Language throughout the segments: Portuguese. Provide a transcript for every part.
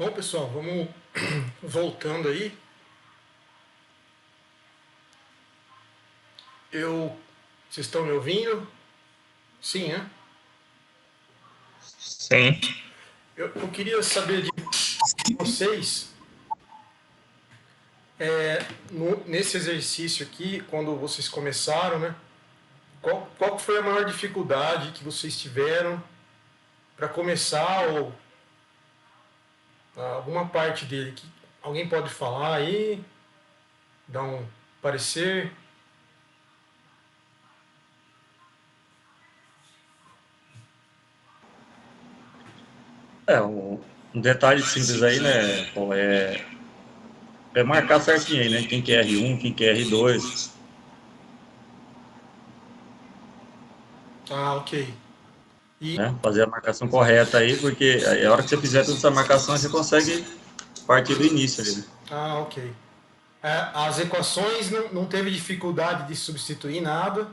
Bom, pessoal, vamos voltando aí. Vocês estão me ouvindo? Sim, né? Sim. Eu queria saber de vocês, nesse exercício aqui, quando vocês começaram, né? Qual foi a maior dificuldade que vocês tiveram para começar ou alguma parte dele que alguém pode falar aí, dar um parecer? Um detalhe simples aí, né, Paulo, é marcar certinho aí, né? Quem que é R1, quem que é R2, Ah, ok. E, né? Fazer a marcação correta aí, porque a hora que você fizer toda essa marcação, você consegue partir do início ali, né? ok. As equações não teve dificuldade de substituir nada.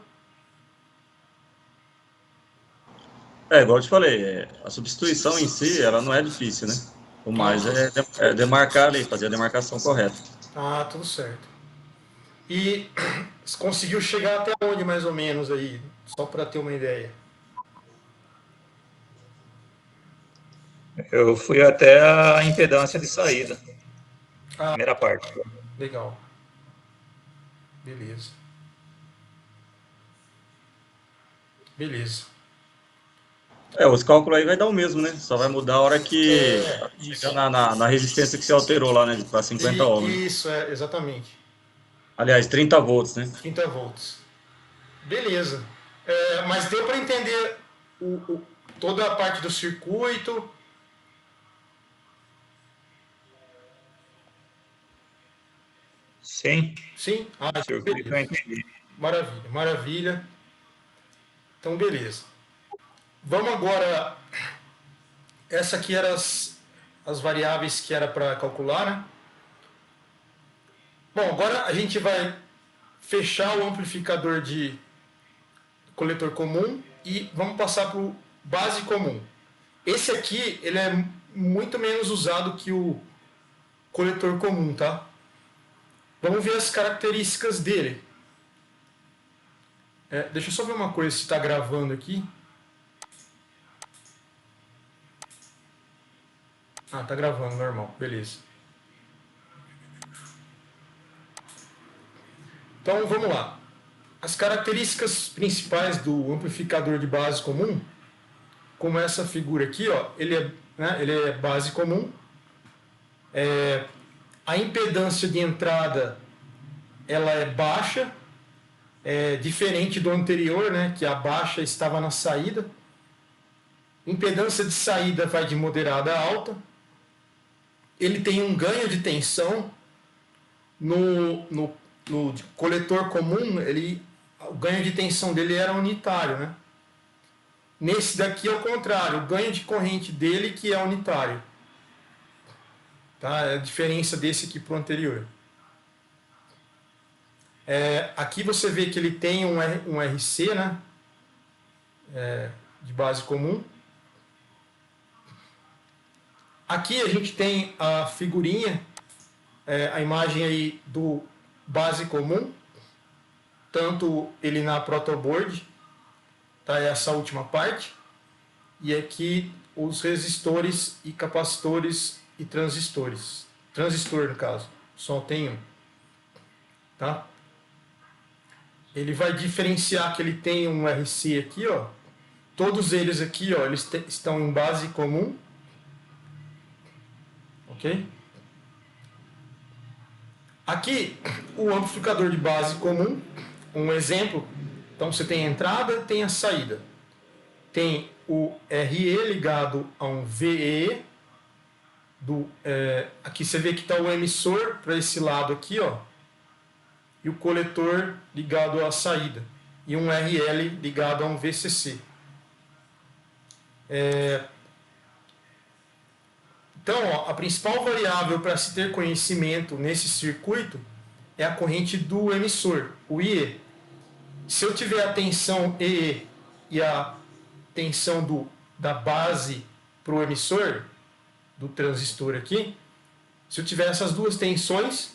Igual eu te falei, a substituição em si, ela não é difícil, né? O Ah, mais ok. é demarcar ali, fazer a demarcação correta. Ah, tudo certo. E conseguiu chegar até onde mais ou menos aí? Só para ter uma ideia. Eu fui até a impedância de saída, Ah, primeira parte. legal. Beleza. Beleza. Os cálculos aí vai dar o mesmo, né? Só vai mudar a hora que chegar Isso. na resistência que você alterou lá, né? Para 50 ohms, né? Isso, exatamente. Aliás, 30 volts, né? 30 volts. Beleza. Mas deu para entender toda a parte do circuito. Sim, Sim? Ah, o então circuito eu beleza. entendi. Maravilha, maravilha. Então, beleza. Vamos agora. Essa aqui eram as variáveis que era para calcular, né? Bom, agora a gente vai fechar o amplificador de coletor comum e vamos passar para o base comum. Esse aqui ele é muito menos usado que o coletor comum, tá? Vamos ver as características dele. Deixa eu só ver uma coisa se está gravando aqui. Ah, tá gravando, normal, beleza. Então vamos lá. As características principais do amplificador de base comum, como essa figura aqui, ó, ele é base comum. A impedância de entrada ela é baixa, diferente do anterior, né, que a baixa estava na saída. Impedância de saída vai de moderada a alta. Ele tem um ganho de tensão. No coletor comum, o ganho de tensão dele era unitário, né? Nesse daqui é o contrário, o ganho de corrente dele que é unitário. Tá? É a diferença desse aqui para o anterior. Aqui você vê que ele tem um RC, né? De base comum. Aqui a gente tem a figurinha, a imagem aí do base comum, tanto ele na protoboard, tá? Essa última parte, e aqui os resistores e capacitores e transistores. Transistor, no caso, só tem um. Tá? Ele vai diferenciar que ele tem um RC aqui, ó. Todos eles aqui, ó, eles estão em base comum. Ok? Aqui, o amplificador de base comum, um exemplo. Então, você tem a entrada, tem a saída. Tem o RE ligado a um VE. Aqui você vê que está o emissor para esse lado aqui, ó, e o coletor ligado à saída. E um RL ligado a um VCC. Então, ó, a principal variável para se ter conhecimento nesse circuito é a corrente do emissor, o IE. Se eu tiver a tensão EE e a tensão da base para o emissor, do transistor aqui, se eu tiver essas duas tensões,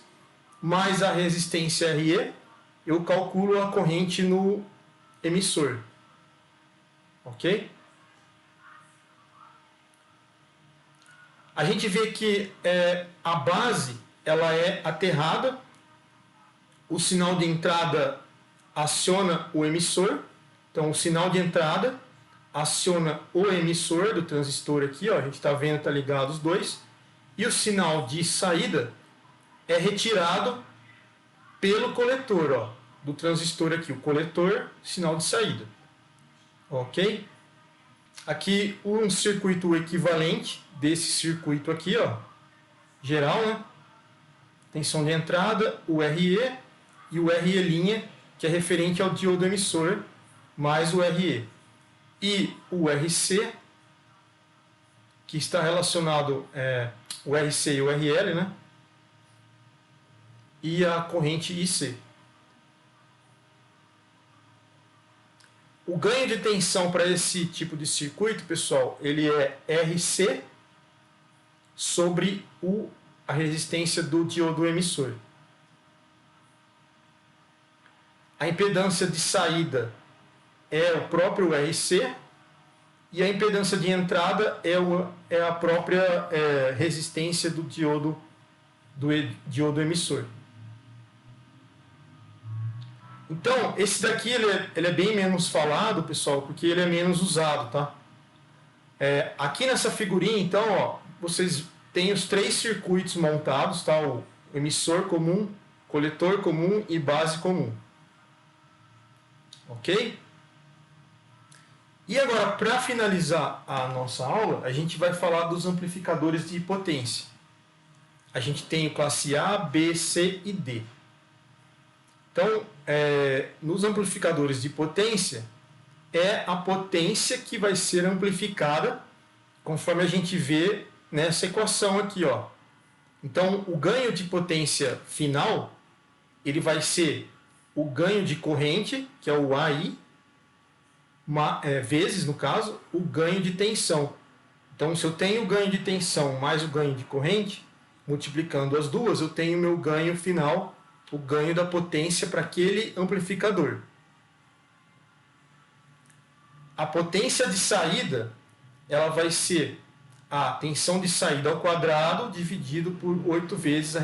mais a resistência RE, eu calculo a corrente no emissor. Ok? A gente vê que a base ela é aterrada, o sinal de entrada aciona o emissor, então o sinal de entrada aciona o emissor do transistor aqui, ó, a gente está vendo, está ligado os dois, e o sinal de saída é retirado pelo coletor, ó, do transistor aqui, o coletor, sinal de saída. Ok? Aqui um circuito equivalente desse circuito aqui, ó, geral, né? Tensão de entrada, o RE e o RE', que é referente ao diodo emissor, mais o RE. E o RC, que está relacionado, o RC e o RL, né? E a corrente IC. O ganho de tensão para esse tipo de circuito, pessoal, ele é RC sobre a resistência do diodo emissor. A impedância de saída é o próprio RC e a impedância de entrada é a própria resistência do diodo emissor. Então, esse daqui ele é bem menos falado, pessoal, porque ele é menos usado, tá? Aqui nessa figurinha, então, ó, vocês têm os três circuitos montados, tá? O emissor comum, coletor comum e base comum. Ok? E agora, para finalizar a nossa aula, a gente vai falar dos amplificadores de potência. A gente tem o classe A, B, C e D. Então, nos amplificadores de potência, é a potência que vai ser amplificada, conforme a gente vê nessa equação aqui, ó. Então, o ganho de potência final, ele vai ser o ganho de corrente, que é o AI, vezes, no caso, o ganho de tensão. Então, se eu tenho o ganho de tensão mais o ganho de corrente, multiplicando as duas, eu tenho o meu ganho final, o ganho da potência para aquele amplificador. A potência de saída, ela vai ser a tensão de saída ao quadrado dividido por 8 vezes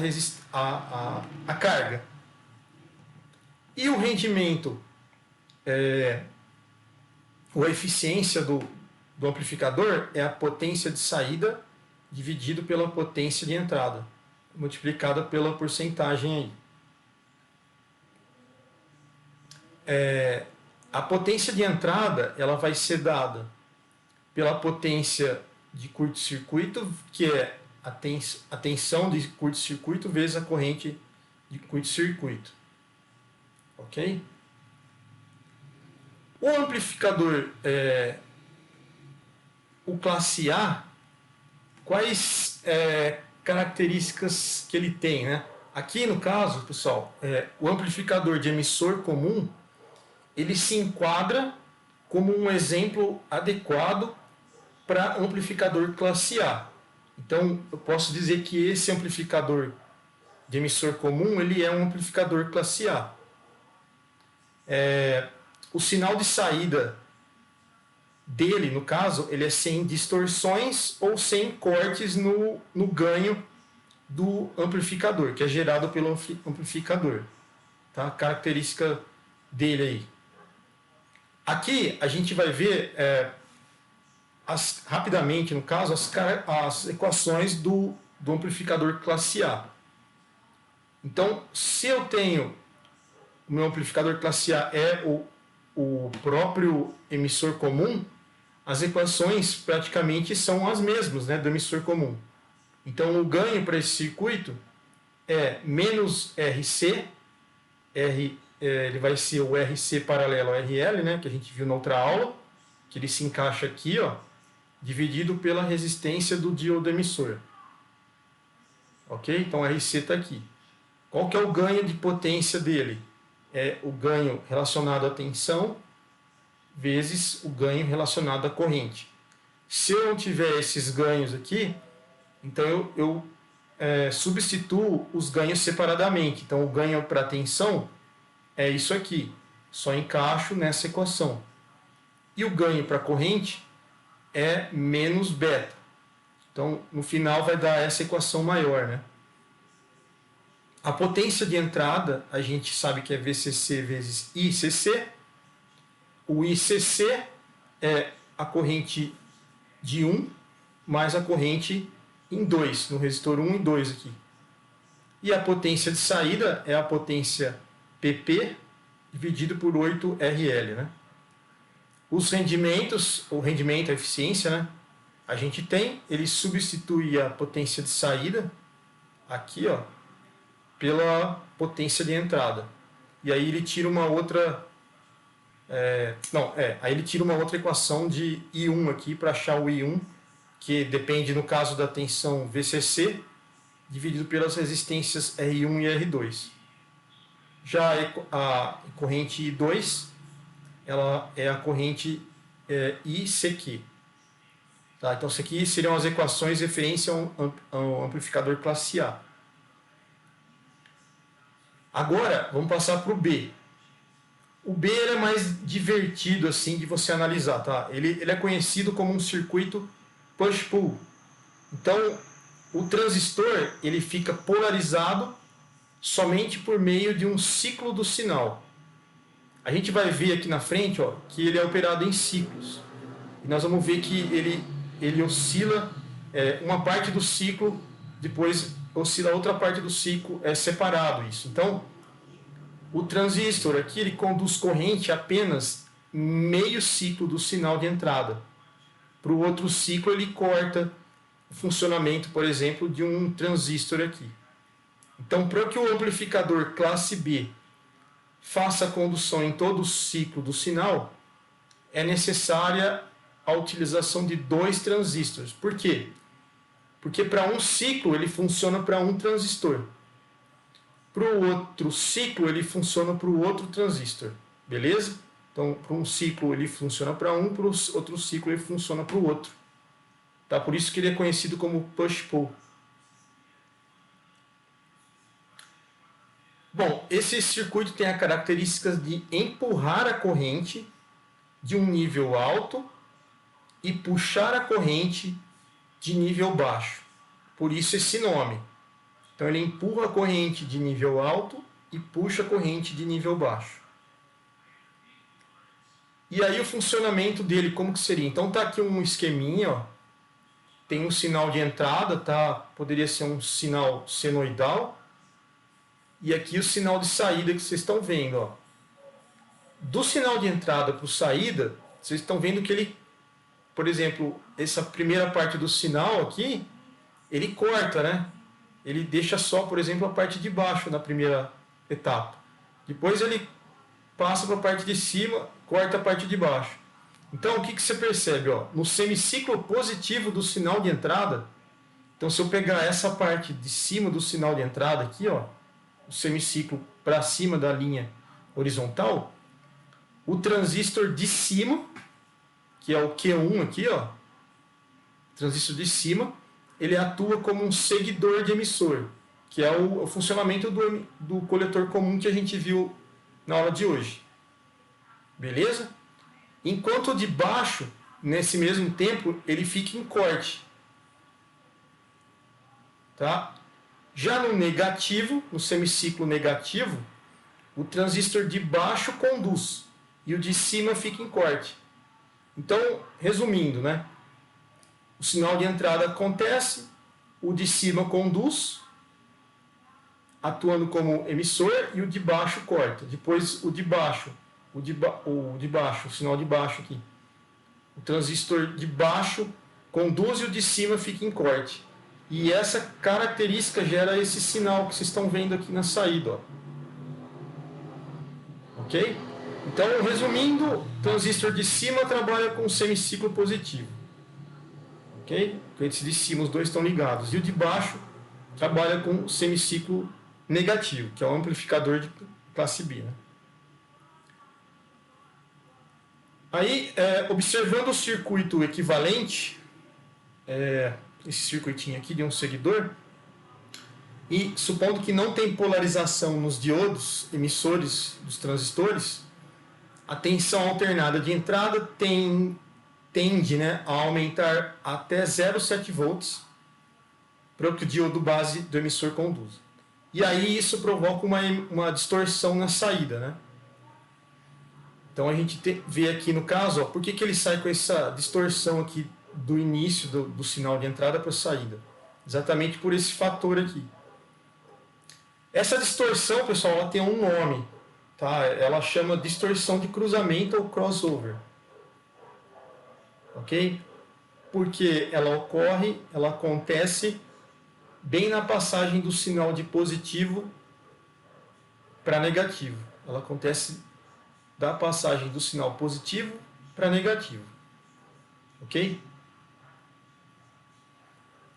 a carga. E o rendimento, ou a eficiência do amplificador é a potência de saída dividido pela potência de entrada, multiplicada pela porcentagem aí. A potência de entrada ela vai ser dada pela potência de curto-circuito, que é a tensão de curto-circuito vezes a corrente de curto-circuito. Ok? O amplificador, o classe A, quais características que ele tem, né? Aqui no caso, pessoal, o amplificador de emissor comum, ele se enquadra como um exemplo adequado para amplificador classe A. Então, eu posso dizer que esse amplificador de emissor comum, ele é um amplificador classe A. O sinal de saída dele, no caso, ele é sem distorções ou sem cortes no ganho do amplificador, que é gerado pelo amplificador. Tá? A característica dele aí. Aqui a gente vai ver rapidamente, no caso, as equações do amplificador classe A. Então, se eu tenho o meu amplificador classe A é o próprio emissor comum, as equações praticamente são as mesmas, né, do emissor comum. Então, o ganho para esse circuito é menos RC, ele vai ser o RC paralelo ao RL, né, que a gente viu na outra aula, que ele se encaixa aqui, ó, dividido pela resistência do diodo emissor. Ok? Então, RC está aqui. Qual que é o ganho de potência dele? É o ganho relacionado à tensão vezes o ganho relacionado à corrente. Se eu não tiver esses ganhos aqui, Então eu substituo os ganhos separadamente. Então o ganho para tensão é isso aqui, só encaixo nessa equação. E o ganho para corrente é menos beta. Então no final vai dar essa equação maior, né? A potência de entrada a gente sabe que é VCC vezes ICC. O ICC é a corrente de 1 mais a corrente em 2, no resistor 1 e 2 aqui. E a potência de saída é a potência PP dividido por 8RL, né? Os rendimentos, o rendimento, a eficiência, né? A gente tem, ele substitui a potência de saída, aqui, ó, pela potência de entrada. E aí ele tira uma outra... aí ele tira uma outra equação de I1 aqui para achar o I1, que depende, no caso da tensão VCC, dividido pelas resistências R1 e R2. Já a corrente I2, ela é a corrente ICQ. Tá? Então, isso aqui seriam as equações de referência ao amplificador classe A. Agora, vamos passar para o B. O B é mais divertido assim de você analisar. Tá? Ele é conhecido como um circuito push-pull. Então, o transistor ele fica polarizado somente por meio de um ciclo do sinal. A gente vai ver aqui na frente, ó, que ele é operado em ciclos. E nós vamos ver que ele oscila uma parte do ciclo, depois oscila outra parte do ciclo, é separado isso. Então, o transistor aqui ele conduz corrente apenas meio ciclo do sinal de entrada. Para o outro ciclo ele corta o funcionamento, por exemplo, de um transistor aqui. Então, para que o amplificador classe B faça a condução em todo o ciclo do sinal, é necessária a utilização de 2 transistores. Por quê? Porque para um ciclo ele funciona para um transistor. Para o outro ciclo ele funciona para o outro transistor. Beleza? Então, para um ciclo ele funciona para um, para o outro ciclo ele funciona para o outro. Tá? Por isso que ele é conhecido como push-pull. Bom, esse circuito tem a característica de empurrar a corrente de um nível alto e puxar a corrente de nível baixo. Por isso esse nome. Então ele empurra a corrente de nível alto e puxa a corrente de nível baixo. E aí o funcionamento dele como que seria? Então tá aqui um esqueminha, ó. Tem um sinal de entrada, tá? Poderia ser um sinal senoidal. E aqui o sinal de saída que vocês estão vendo, ó. Do sinal de entrada para o saída, vocês estão vendo que ele, por exemplo, essa primeira parte do sinal aqui, ele corta, né? Ele deixa só, por exemplo, a parte de baixo na primeira etapa. Depois ele passa para a parte de cima, corta a parte de baixo. Então, o que você percebe? Ó? No semiciclo positivo do sinal de entrada, então se eu pegar essa parte de cima do sinal de entrada aqui, ó, o semiciclo para cima da linha horizontal, o transistor de cima, que é o Q1 aqui, ó, transistor de cima, ele atua como um seguidor de emissor, que é o funcionamento do coletor comum que a gente viu na aula de hoje. Beleza? Enquanto o de baixo, nesse mesmo tempo, ele fica em corte. Tá? Já no negativo, no semiciclo negativo, o transistor de baixo conduz e o de cima fica em corte. Então, resumindo, né? O sinal de entrada acontece, o de cima conduz, atuando como emissor, e o de baixo corta. Depois o de baixo, o sinal de baixo aqui. O transistor de baixo conduz e o de cima fica em corte. E essa característica gera esse sinal que vocês estão vendo aqui na saída. Ó. Ok? Então, resumindo, o transistor de cima trabalha com semiciclo positivo. Ok? Esse de cima, os dois estão ligados. E o de baixo trabalha com semiciclo negativo, que é o amplificador de classe B. Né? Aí, observando o circuito equivalente, esse circuitinho aqui de um seguidor, e supondo que não tem polarização nos diodos emissores dos transistores, a tensão alternada de entrada tende, né, a aumentar até 0,7 volts para o que o diodo base do emissor conduz. E aí isso provoca uma distorção na saída, né? Então a gente vê aqui no caso, ó, por que ele sai com essa distorção aqui do início do sinal de entrada para a saída? Exatamente por esse fator aqui. Essa distorção, pessoal, ela tem um nome, tá? Ela chama distorção de cruzamento ou crossover. Ok? Porque ela acontece bem na passagem do sinal de positivo para negativo. Ela acontece da passagem do sinal positivo para negativo. Ok?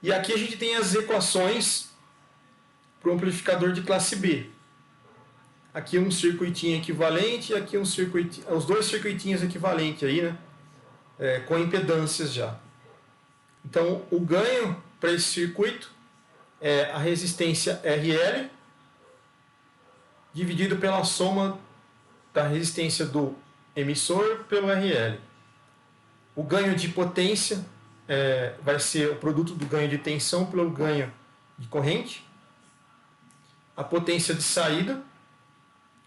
E aqui a gente tem as equações para o amplificador de classe B. Aqui um circuitinho equivalente e aqui os dois circuitinhos equivalentes aí, né? Com impedâncias já. Então, o ganho para esse circuito é a resistência RL dividido pela soma da resistência do emissor pelo RL. O ganho de potência vai ser o produto do ganho de tensão pelo ganho de corrente. A potência de saída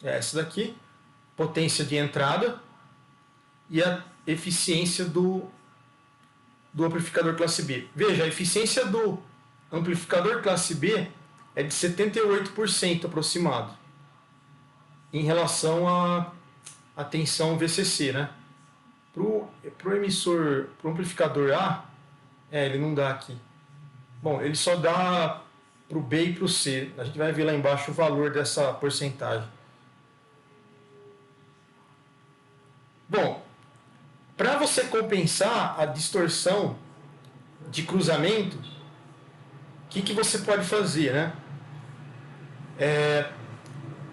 é essa daqui. Potência de entrada. E a eficiência do amplificador classe B. Veja, a eficiência do amplificador classe B é de 78% aproximado em relação à tensão VCC, né? Pro emissor, pro amplificador A, ele não dá aqui. Bom, ele só dá pro B e pro C. A gente vai ver lá embaixo o valor dessa porcentagem. Bom, para você compensar a distorção de cruzamento, o que você pode fazer, né?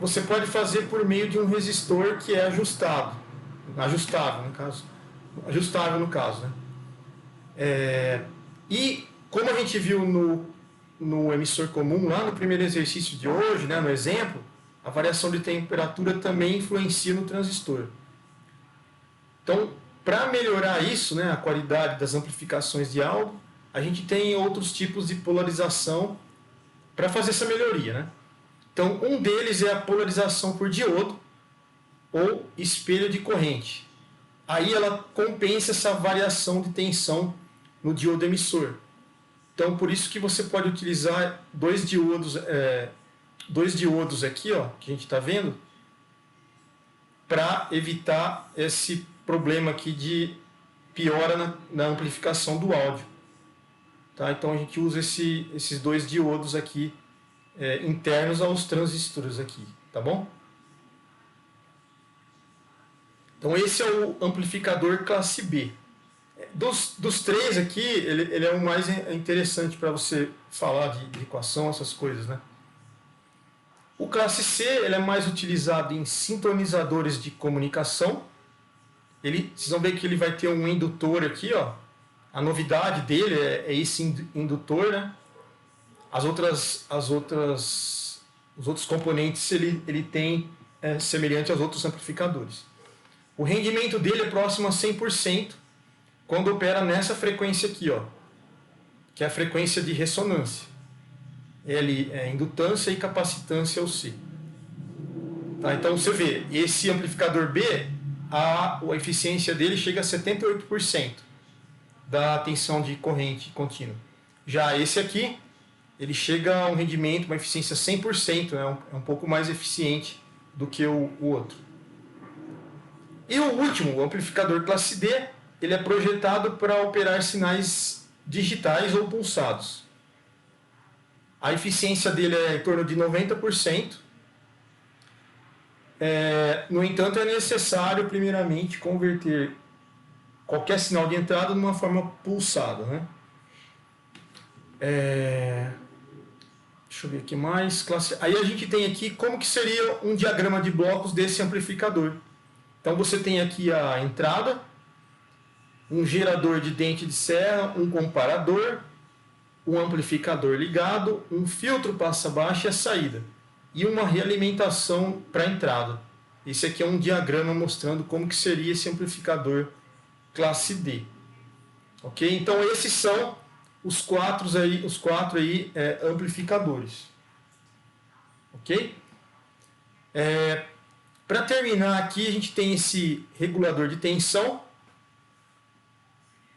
Você pode fazer por meio de um resistor que é ajustável no caso, né? E como a gente viu no emissor comum, lá no primeiro exercício de hoje, né, no exemplo, a variação de temperatura também influencia no transistor. Então, para melhorar isso, né, a qualidade das amplificações de algo, a gente tem outros tipos de polarização para fazer essa melhoria, né? Então, um deles é a polarização por diodo ou espelho de corrente. Aí ela compensa essa variação de tensão no diodo emissor. Então, por isso que você pode utilizar dois diodos aqui, ó, que a gente está vendo, para evitar esse problema aqui de piora na amplificação do áudio. Tá? Então a gente usa esses dois diodos aqui internos aos transistores aqui, tá bom? Então esse é o amplificador classe B. Dos três aqui, ele é o mais interessante para você falar de equação, essas coisas, né? O classe C ele é mais utilizado em sintonizadores de comunicação. Vocês vão ver que ele vai ter um indutor aqui, ó. A novidade dele é esse indutor, né? Os outros componentes ele tem semelhante aos outros amplificadores. O rendimento dele é próximo a 100% quando opera nessa frequência aqui, ó, que é a frequência de ressonância. Ele é indutância e capacitância ao C. Tá? Então você vê, esse amplificador B, a eficiência dele chega a 78% da tensão de corrente contínua. Já esse aqui, ele chega a um rendimento, uma eficiência 100%, né? É um pouco mais eficiente do que o outro. E o último, o amplificador classe D, ele é projetado para operar sinais digitais ou pulsados. A eficiência dele é em torno de 90%. No entanto, é necessário, primeiramente, converter qualquer sinal de entrada numa forma pulsada, né? Deixa eu ver aqui mais. Aí a gente tem aqui como que seria um diagrama de blocos desse amplificador. Então você tem aqui a entrada, um gerador de dente de serra, um comparador, o amplificador ligado, um filtro passa baixa e a saída, e uma realimentação para a entrada. Esse aqui é um diagrama mostrando como que seria esse amplificador classe D. Ok? Então esses são os quatro amplificadores. Ok? Para terminar aqui, a gente tem esse regulador de tensão.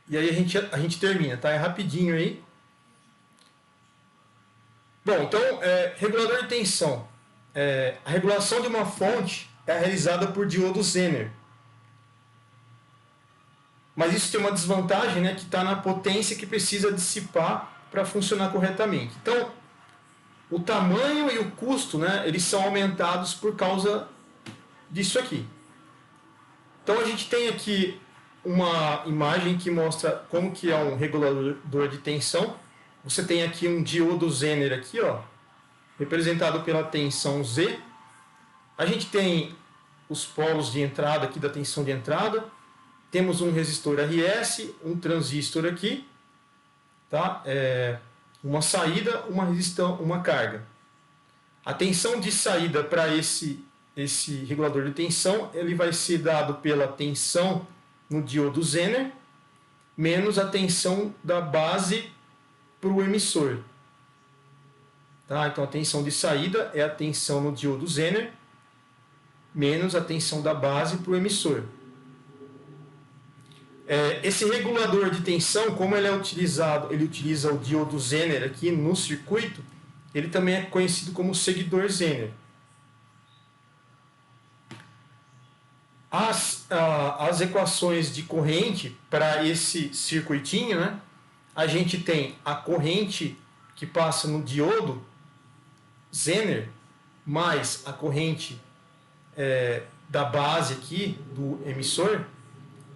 E aí a gente termina, tá? É rapidinho aí. Bom, então, regulador de tensão. A regulação de uma fonte é realizada por diodo Zener. Mas isso tem uma desvantagem, né, que está na potência que precisa dissipar para funcionar corretamente. Então, o tamanho e o custo, né, eles são aumentados por causa disso aqui. Então, a gente tem aqui uma imagem que mostra como que é um regulador de tensão. Você tem aqui um diodo Zener aqui, ó, representado pela tensão Z. A gente tem os polos de entrada aqui da tensão de entrada. Temos um resistor RS, um transistor aqui, tá? Uma saída, uma carga. A tensão de saída para esse regulador de tensão, ele vai ser dado pela tensão no diodo Zener, menos a tensão da base para o emissor. Tá? Então a tensão de saída é a tensão no diodo Zener, menos a tensão da base para o emissor. Esse regulador de tensão, como ele utiliza o diodo Zener aqui no circuito, ele também é conhecido como seguidor Zener. As equações de corrente para esse circuitinho, né? A gente tem a corrente que passa no diodo Zener mais a corrente da base aqui do emissor.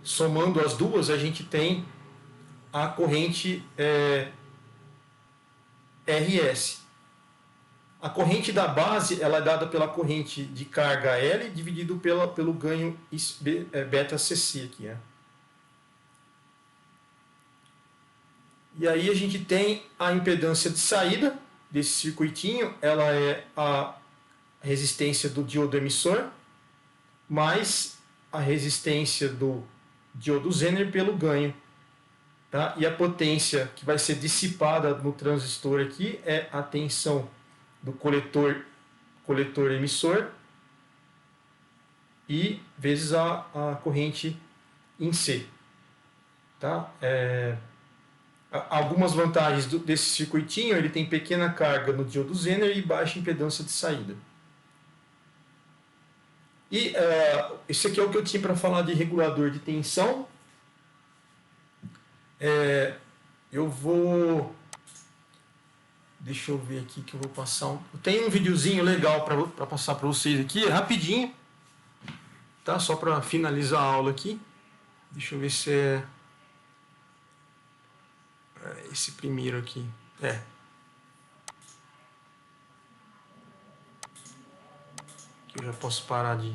Somando as duas, a gente tem a corrente RS. A corrente da base ela é dada pela corrente de carga L dividido pelo ganho beta CC aqui. E aí a gente tem a impedância de saída desse circuitinho, ela é a resistência do diodo emissor mais a resistência do diodo Zener pelo ganho. Tá? E a potência que vai ser dissipada no transistor aqui é a tensão do coletor emissor e vezes a corrente em C. Tá? Algumas vantagens desse circuitinho, ele tem pequena carga no diodo Zener e baixa impedância de saída. E esse aqui é o que eu tinha para falar de regulador de tensão. Eu vou... Deixa eu ver aqui que eu vou passar Tem um videozinho legal para passar para vocês aqui, rapidinho. Tá? Só para finalizar a aula aqui. Deixa eu ver se é esse primeiro aqui. Que eu já posso parar de...